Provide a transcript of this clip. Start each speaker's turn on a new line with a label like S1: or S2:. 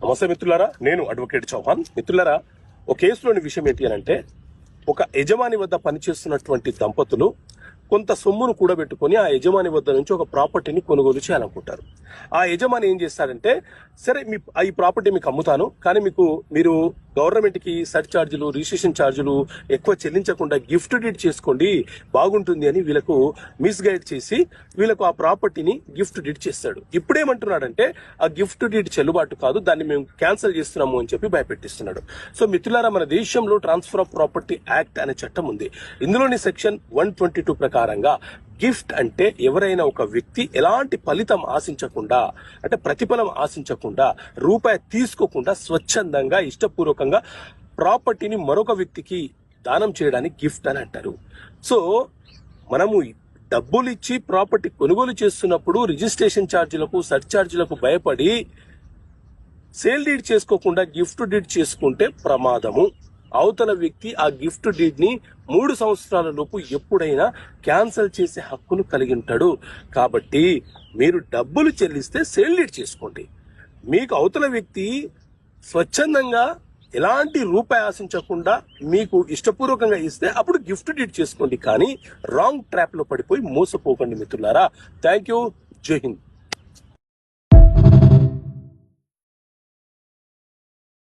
S1: నమస్తే మిత్రులారా, నేను అడ్వకేట్ చౌహాన్. మిత్రులారా, ఒక కేసులోని విషయం ఏంటి అని అంటే, ఒక యజమాని వద్ద పనిచేస్తున్నటువంటి దంపతులు కొంత సొమ్మును కూడబెట్టుకుని ఆ యజమాని వద్ద నుంచి ఒక ప్రాపర్టీని కొనుగోలు చేయాలనుకుంటారు. ఆ యజమాని ఏం చేస్తాడంటే, సరే ఈ ప్రాపర్టీ మీకు అమ్ముతాను, కానీ మీరు గవర్నమెంట్ కి సర్చ్ ఛార్జీలు, రిజిస్ట్రేషన్ ఛార్జీలు ఎక్కువ చెల్లించకుండా గిఫ్ట్ డీడ్ చేసుకోండి, బాగుంటుంది అని వీళ్ళకు మిస్గైడ్ చేసి వీళ్ళకు ఆ ప్రాపర్టీని గిఫ్ట్ డీడ్ చేస్తాడు. ఇప్పుడేమంటున్నాడంటే, ఆ గిఫ్ట్ డీడ్ చెల్లుబాటు కాదు, దాన్ని మేము క్యాన్సిల్ చేస్తున్నాము అని చెప్పి భయపెట్టిస్తున్నాడు. సో మిత్రులారా, మన దేశంలో ట్రాన్స్ఫర్ ఆఫ్ ప్రాపర్టీ యాక్ట్ అనే చట్టం ఉంది. ఇందులోని సెక్షన్ 122 ప్రకారంగా గిఫ్ట్ అంటే ఎవరైనా ఒక వ్యక్తి ఎలాంటి ఫలితం ఆశించకుండా, అంటే ప్రతిఫలం ఆశించకుండా, రూపాయి తీసుకోకుండా స్వచ్ఛందంగా ఇష్టపూర్వకంగా ప్రాపర్టీని మరొక వ్యక్తికి దానం చేయడానికి గిఫ్ట్ అని అంటారు. సో మనము డబ్బులు ఇచ్చి ప్రాపర్టీ కొనుగోలు చేస్తున్నప్పుడు రిజిస్ట్రేషన్ ఛార్జీలకు, సర్చ్ ఛార్జీలకు భయపడి సేల్ డీడ్ చేసుకోకుండా గిఫ్ట్ డీడ్ చేసుకుంటే ప్రమాదము. అవతల వ్యక్తి ఆ గిఫ్ట్ డీడ్ ని 3 సంవత్సరాల లోపు ఎప్పుడైనా క్యాన్సిల్ చేసే హక్కును కలిగి ఉంటాడు. కాబట్టి మీరు డబ్బులు చెల్లిస్తే సేల్ డీడ్ చేసుకోండి. మీకు అవతల వ్యక్తి స్వచ్ఛందంగా ఎలాంటి రూపాయి ఆశించకుండా మీకు ఇష్టపూర్వకంగా ఇస్తే అప్పుడు గిఫ్ట్ డీడ్ చేసుకోండి. కానీ రాంగ్ ట్రాప్ లో పడిపోయి మోసపోకండి మిత్రులారా. Thank you. జై హింద్.